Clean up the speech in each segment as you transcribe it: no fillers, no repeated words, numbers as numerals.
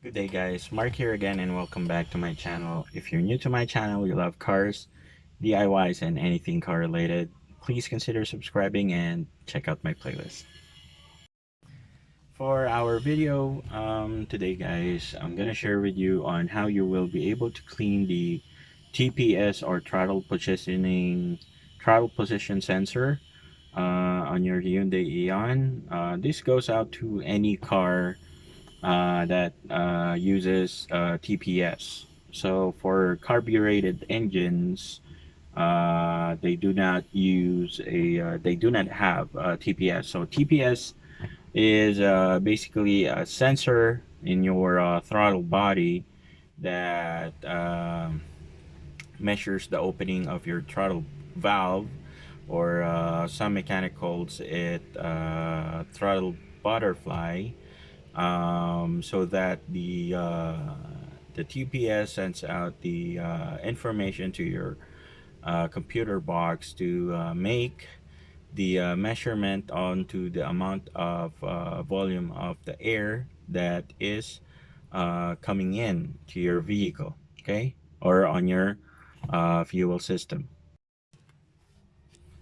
Good day guys, Mark here again and welcome back to my channel. If you're new to my channel, you love cars, DIYs and anything car related, please consider subscribing and check out my playlist. For our video today guys, I'm gonna share with you on how you will be able to clean the TPS or throttle position sensor on your Hyundai Eon. This goes out to any car that uses TPS. So for carbureted engines, they do not have TPS. So TPS is basically a sensor in your throttle body that measures the opening of your throttle valve, or some mechanic calls it throttle butterfly, so that the TPS sends out the information to your computer box to make the measurement onto the amount of volume of the air that is coming in to your vehicle, okay, or on your fuel system.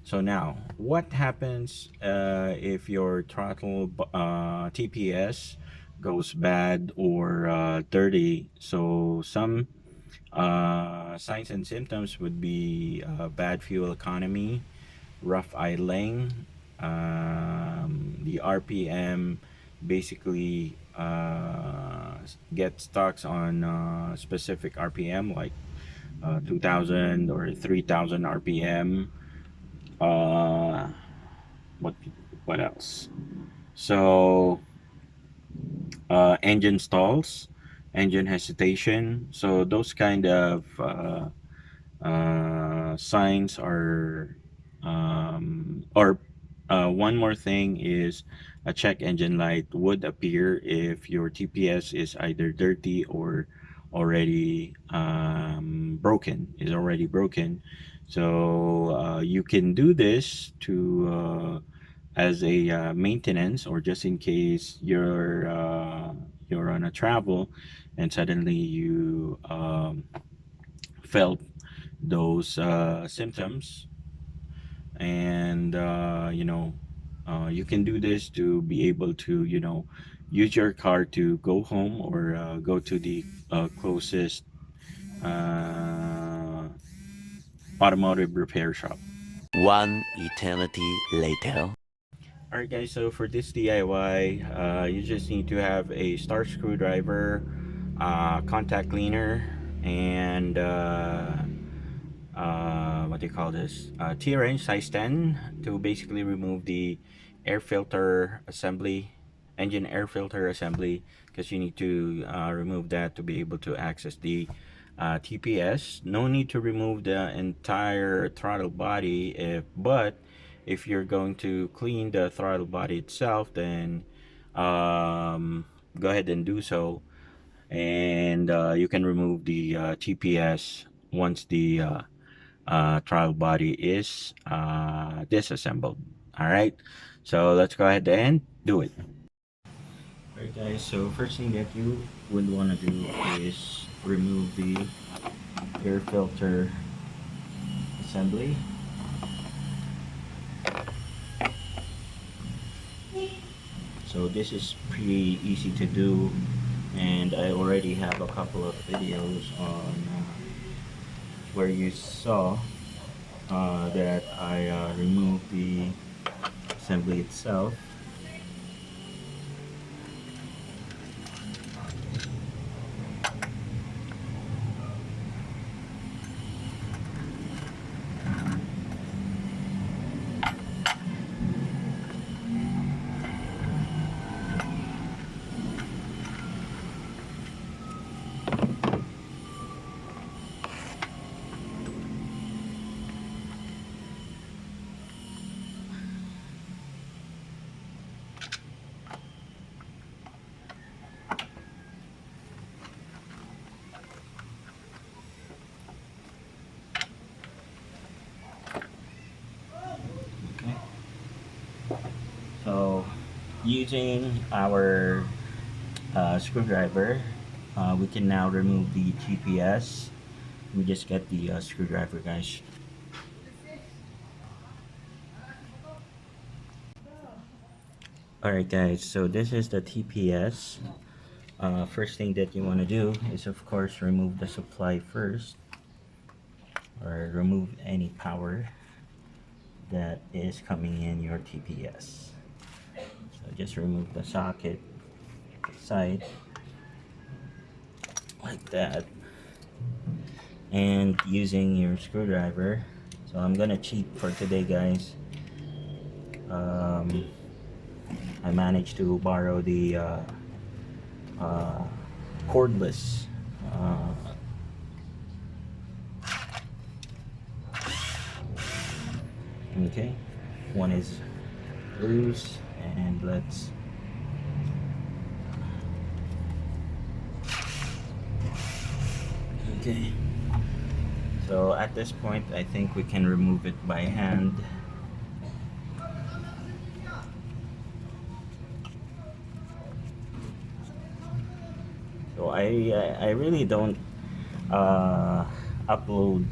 So now, what happens if your throttle TPS goes bad or dirty? So some signs and symptoms would be bad fuel economy, rough idling, the RPM basically gets stuck on specific RPM like 2000 or 3000 RPM. uh what what else? So engine stalls, engine hesitation, so those kind of signs are or one more thing is a check engine light would appear if your TPS is either dirty or already broken. So you can do this to as a maintenance, or just in case you're on a travel and suddenly you felt those symptoms, and you can do this to be able to use your car to go home, or go to the closest uh, automotive repair shop. One eternity later. Alright guys, so for this DIY, you just need to have a star screwdriver, contact cleaner, and what do you call this? T-wrench size 10 to basically remove the air filter assembly, engine air filter assembly, because you need to remove that to be able to access the TPS. No need to remove the entire throttle body, but if you're going to clean the throttle body itself, then go ahead and do so, and you can remove the TPS once the throttle body is disassembled. All right, so let's go ahead and do it. Alright guys, so first thing that you would want to do is remove the air filter assembly. So this is pretty easy to do, and I already have a couple of videos on where you saw that I removed the assembly itself. Okay. So using our screwdriver, we can now remove the GPS. We just get the screwdriver, guys. Alright guys, so this is the TPS. First thing that you want to do is of course remove the supply first, or remove any power that is coming in your TPS. So just remove the socket side like that, and using your screwdriver. So I'm gonna cheat for today, guys. um, I managed to borrow the uh, cordless okay, one is loose, and let's okay, so at this point I think we can remove it by hand. So I really don't upload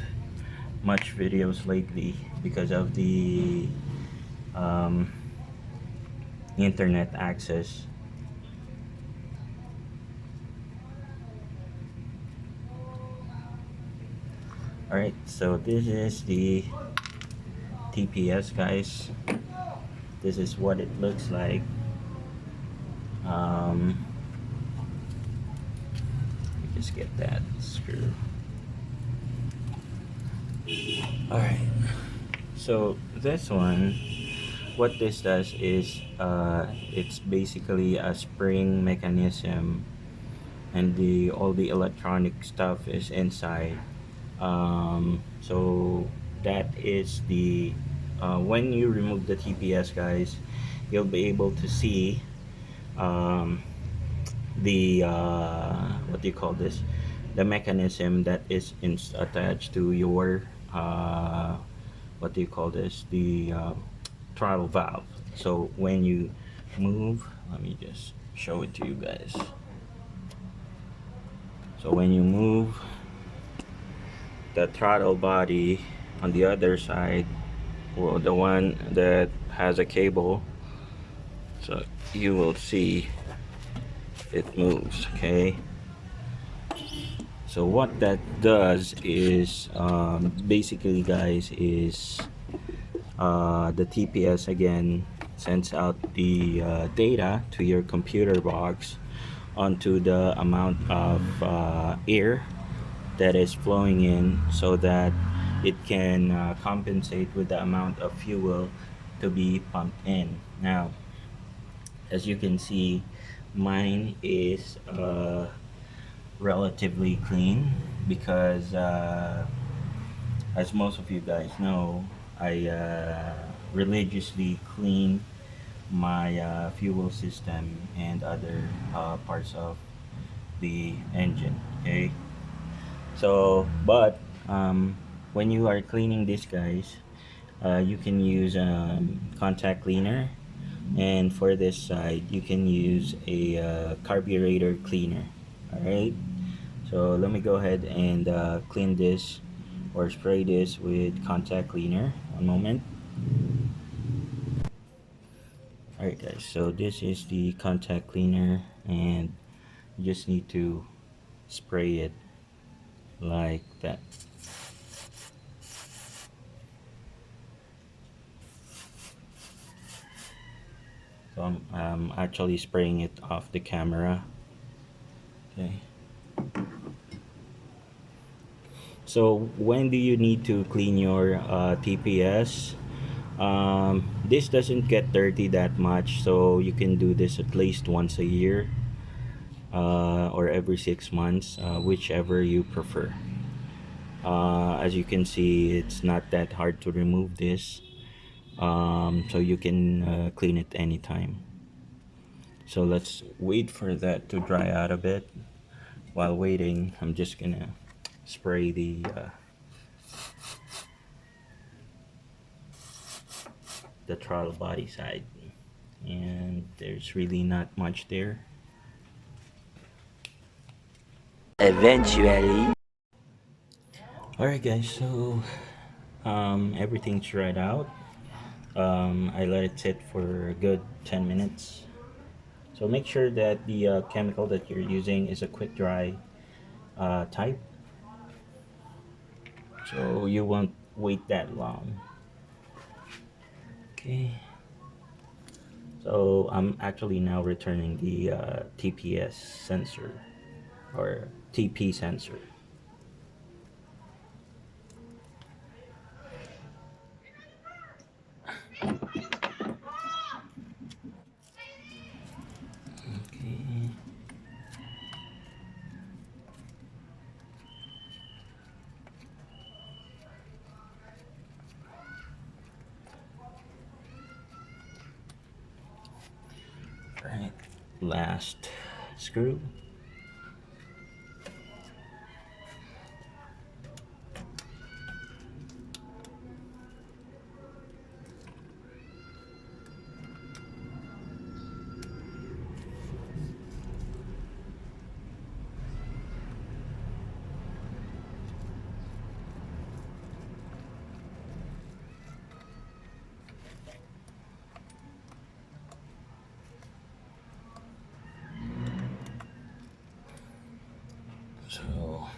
much videos lately because of the um, internet access. Alright, so this is the TPS, guys. This is what it looks like. Just get that screw. Alright, so this one, what this does is it's basically a spring mechanism, and all the electronic stuff is inside. So that is the when you remove the TPS, guys, you'll be able to see um, the what do you call this, the mechanism that is attached to your what do you call this, the throttle valve. So when you move, let me just show it to you guys. So when you move the throttle body on the other side, or the one that has a cable, so you will see it moves. Okay, so what that does is basically, guys, is the TPS again sends out the data to your computer box onto the amount of air that is flowing in, so that it can compensate with the amount of fuel to be pumped in. Now, as you can see, mine is relatively clean because as most of you guys know, I religiously clean my fuel system and other parts of the engine. Okay, so but when you are cleaning these, guys, you can use contact cleaner, and for this side you can use a carburetor cleaner. All right, so let me go ahead and clean this, or spray this with contact cleaner. One moment. Alright guys, so this is the contact cleaner, and you just need to spray it like that. So I'm actually spraying it off the camera. Okay, so when do you need to clean your TPS? This doesn't get dirty that much, so you can do this at least once a year, or every 6 months, whichever you prefer. As you can see, it's not that hard to remove this, so you can clean it anytime. So let's wait for that to dry out a bit. While waiting, I'm just gonna spray the throttle body side, and there's really not much there. Eventually. Alright guys, so everything's dried out. I let it sit for a good 10 minutes. So make sure that the chemical that you're using is a quick dry type, so you won't wait that long. Okay, so I'm actually now returning the TPS sensor or TP sensor. Okay. Right, last screw. So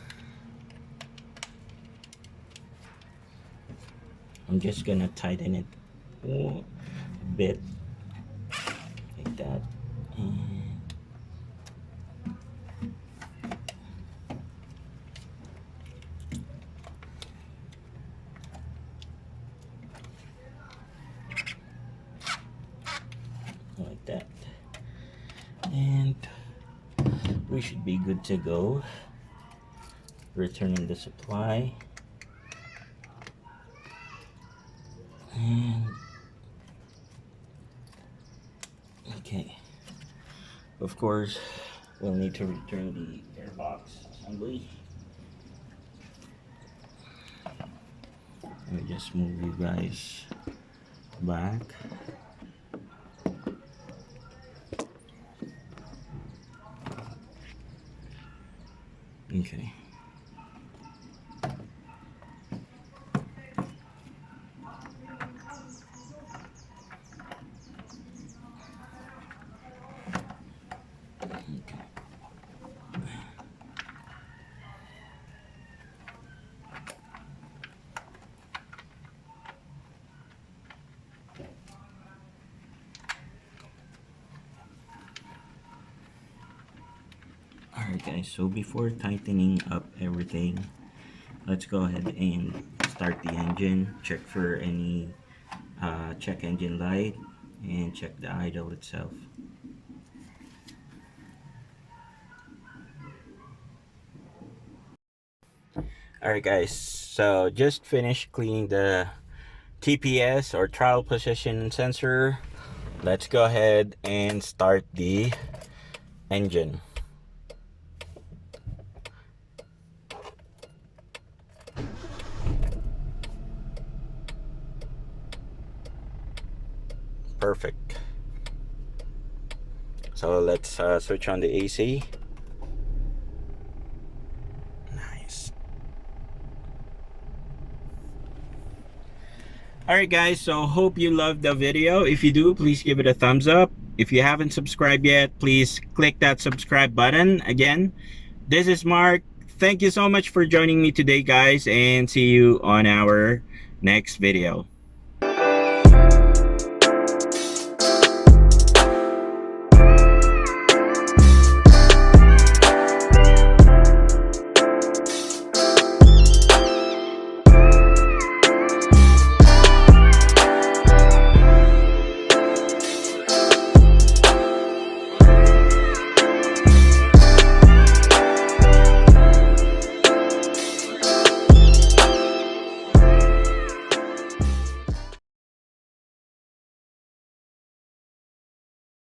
I'm just gonna tighten it a bit like that. And like that. And we should be good to go. Returning the supply. And okay, of course we'll need to return the airbox assembly. Let me just move you guys back. Okay. Alright guys, so before tightening up everything, let's go ahead and start the engine, check for any check engine light, and check the idle itself. Alright guys, so just finished cleaning the TPS or throttle position sensor. Let's go ahead and start the engine. Perfect. So let's switch on the AC. Nice. Alright guys, so hope you loved the video. If you do, please give it a thumbs up. If you haven't subscribed yet, please click that subscribe button. Again, this is Mark. Thank you so much for joining me today guys, and see you on our next video.